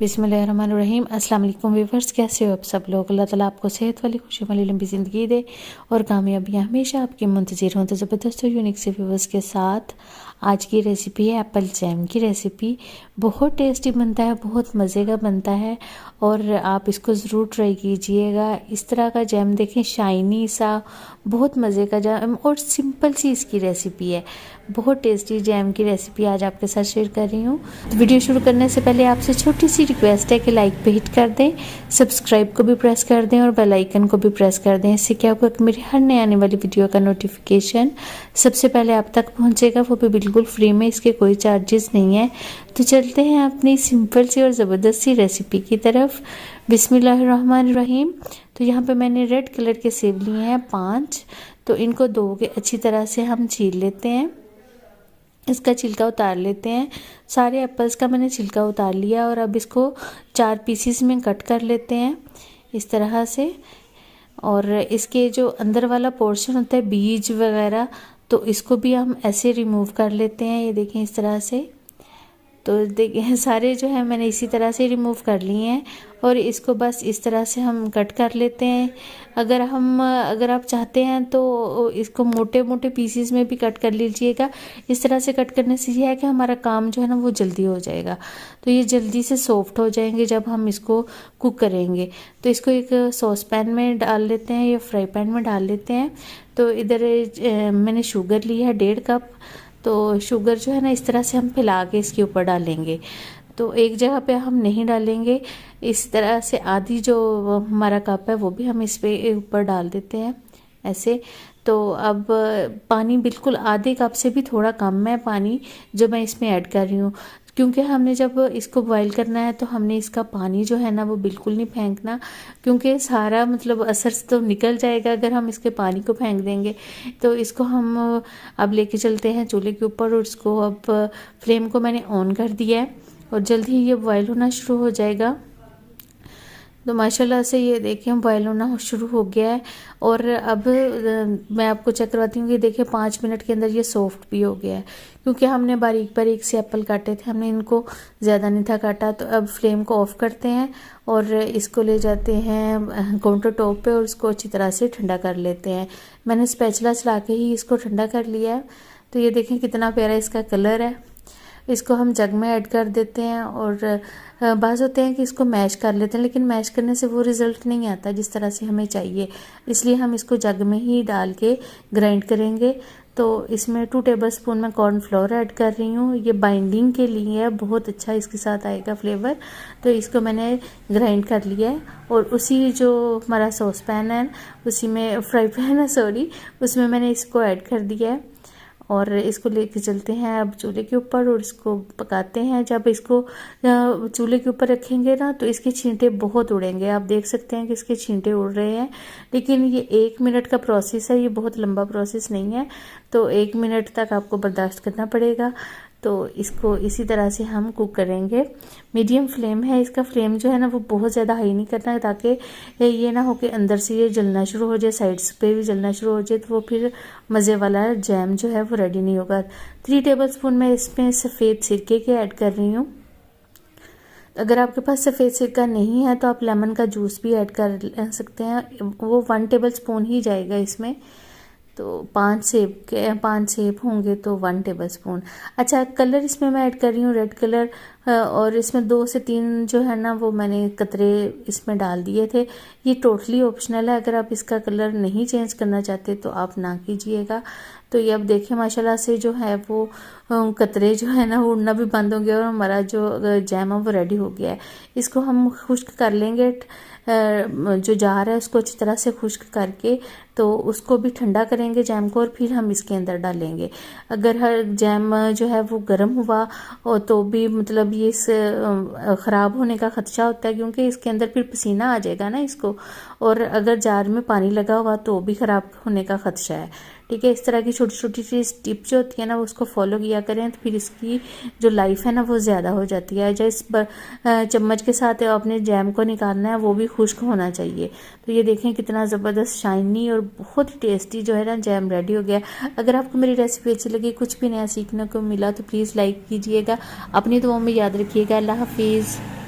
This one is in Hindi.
बिस्मिल्लाहिर्रहमानिर्रहीम। अस्सलाम वालेकुम व्यूअर्स, कैसे हो आप सब लोग। अल्लाह ताला आपको सेहत वाली खुशी वाली लंबी ज़िंदगी दे और कामयाबियाँ हमेशा आपकी मुंतज़िर हों। तो ज़बरदस्त और यूनिक से व्यूअर्स के साथ आज की रेसिपी है एप्पल जैम की रेसिपी। बहुत टेस्टी बनता है, बहुत मज़े का बनता है और आप इसको ज़रूर ट्राई कीजिएगा। इस तरह का जैम देखें, शाइनी सा, बहुत मज़े का जैम और सिंपल सी इसकी रेसिपी है। बहुत टेस्टी जैम की रेसिपी आज आपके साथ शेयर कर रही हूँ। तो वीडियो शुरू करने से पहले आपसे छोटी सी रिक्वेस्ट है कि लाइक पे हिट कर दें, सब्सक्राइब को भी प्रेस कर दें और बेल आइकन को भी प्रेस कर दें। इससे क्या होगा कि मेरी हर नई आने वाली वीडियो का नोटिफिकेशन सबसे पहले आप तक पहुँचेगा, वो भी बिल्कुल फ्री में, इसके कोई चार्जेस नहीं है। तो चलते हैं अपनी सिंपल सी और ज़बरदस्त सी रेसिपी की तरफ। बिस्मिल्लाहिर्रहमानिर्रहीम। तो यहाँ पे मैंने रेड कलर के सेब लिए हैं 5। तो इनको धो के अच्छी तरह से हम छील लेते हैं, इसका छिलका उतार लेते हैं। सारे एप्पल्स का मैंने छिलका उतार लिया और अब इसको 4 पीसीस में कट कर लेते हैं इस तरह से। और इसके जो अंदर वाला पोर्शन होता है, बीज वगैरह, तो इसको भी हम ऐसे रिमूव कर लेते हैं। ये देखें इस तरह से। तो देखिए सारे जो है मैंने इसी तरह से रिमूव कर लिए हैं और इसको बस इस तरह से हम कट कर लेते हैं। अगर आप चाहते हैं तो इसको मोटे मोटे पीसीस में भी कट कर लीजिएगा। इस तरह से कट करने से ये है कि हमारा काम जो है ना वो जल्दी हो जाएगा। तो ये जल्दी से सॉफ्ट हो जाएंगे जब हम इसको कुक करेंगे। तो इसको एक सॉस पैन में डाल लेते हैं या फ्राई पैन में डाल लेते हैं। तो इधर मैंने शुगर ली है 1.5 कप। तो शुगर जो है ना इस तरह से हम फैला के इसके ऊपर डालेंगे। तो एक जगह पे हम नहीं डालेंगे, इस तरह से आधी जो हमारा कप है वो भी हम इस पे ऊपर डाल देते हैं ऐसे। तो अब पानी बिल्कुल आधे कप से भी थोड़ा कम है पानी जो मैं इसमें ऐड कर रही हूँ, क्योंकि हमने जब इसको बॉईल करना है तो हमने इसका पानी जो है ना वो बिल्कुल नहीं फेंकना, क्योंकि सारा मतलब असर तो निकल जाएगा अगर हम इसके पानी को फेंक देंगे। तो इसको हम अब लेके चलते हैं चूल्हे के ऊपर और इसको अब फ्लेम को मैंने ऑन कर दिया है और जल्द ही ये बॉईल होना शुरू हो जाएगा। तो माशाल्लाह से ये देखें बॉयल होना शुरू हो गया है। और अब मैं आपको चेक करवाती हूँ कि देखिए 5 मिनट के अंदर ये सॉफ्ट भी हो गया है, क्योंकि हमने बारीक बारीक से एप्पल काटे थे, हमने इनको ज़्यादा नहीं था काटा। तो अब फ्लेम को ऑफ करते हैं और इसको ले जाते हैं काउंटर टॉप पे और इसको अच्छी तरह से ठंडा कर लेते हैं। मैंने स्पैचुला चला के ही इसको ठंडा कर लिया है। तो ये देखें कितना प्यारा इसका कलर है। इसको हम जग में ऐड कर देते हैं और बाज़ होते हैं कि इसको मैश कर लेते हैं, लेकिन मैश करने से वो रिज़ल्ट नहीं आता जिस तरह से हमें चाहिए, इसलिए हम इसको जग में ही डाल के ग्राइंड करेंगे। तो इसमें 2 टेबलस्पून मैं कॉर्नफ्लोर ऐड कर रही हूँ, ये बाइंडिंग के लिए है, बहुत अच्छा इसके साथ आएगा फ्लेवर। तो इसको मैंने ग्राइंड कर लिया है और उसी जो हमारा सॉस पैन है, उसी में फ्राई पैन है सॉरी, उसमें मैंने इसको ऐड कर दिया है और इसको लेके चलते हैं अब चूल्हे के ऊपर और इसको पकाते हैं। जब इसको चूल्हे के ऊपर रखेंगे ना तो इसके छींटे बहुत उड़ेंगे। आप देख सकते हैं कि इसके छींटे उड़ रहे हैं, लेकिन ये 1 मिनट का प्रोसेस है, ये बहुत लंबा प्रोसेस नहीं है। तो 1 मिनट तक आपको बर्दाश्त करना पड़ेगा। तो इसको इसी तरह से हम कुक करेंगे। मीडियम फ्लेम है इसका, फ्लेम जो है ना वो बहुत ज़्यादा हाई नहीं करना है, ताकि ये ना हो कि अंदर से ये जलना शुरू हो जाए, साइड्स पे भी जलना शुरू हो जाए, तो वो फिर मज़े वाला जैम जो है वो रेडी नहीं होगा। 3 टेबलस्पून मैं इसमें सफ़ेद सिरके के ऐड कर रही हूँ। अगर आपके पास सफ़ेद सिरका नहीं है तो आप लेमन का जूस भी ऐड कर सकते हैं, वो 1 टेबलस्पून ही जाएगा इसमें। तो 5 सेब होंगे तो 1 टेबलस्पून। अच्छा, कलर इसमें मैं ऐड कर रही हूँ रेड कलर, और इसमें 2 से 3 जो है ना वो मैंने कतरे इसमें डाल दिए थे। ये टोटली ऑप्शनल है, अगर आप इसका कलर नहीं चेंज करना चाहते तो आप ना कीजिएगा। तो ये अब देखें माशाल्लाह से जो है वो कतरे जो है ना वो उड़ना भी बंद हो गया और हमारा जो जैम है वो रेडी हो गया है। इसको हम खुश्क कर लेंगे, जो जार है उसको अच्छी तरह से खुश्क करके तो उसको भी ठंडा करेंगे जैम को, और फिर हम इसके अंदर डालेंगे। अगर हर जैम जो है वो गर्म हुआ और तो भी मतलब ये ख़राब होने का खदशा होता है, क्योंकि इसके अंदर फिर पसीना आ जाएगा ना इसको, और अगर जार में पानी लगा हुआ तो भी ख़राब होने का खदशा है। ठीक है, इस तरह की छोटी छोटी सी टिप जो होती है ना उसको फॉलो किया करें, तो फिर इसकी जो लाइफ है ना वो ज़्यादा हो जाती है। जैसे चम्मच के साथ आपने जैम को निकालना है वो भी खुश्क होना चाहिए। तो ये देखें कितना ज़बरदस्त शाइनी और बहुत ही टेस्टी जो है ना जैम रेडी हो गया। अगर आपको मेरी रेसिपी अच्छी लगी, कुछ भी नया सीखने को मिला, तो प्लीज़ लाइक कीजिएगा। अपनी दुआओं में याद रखिएगा। अल्लाह हाफिज़।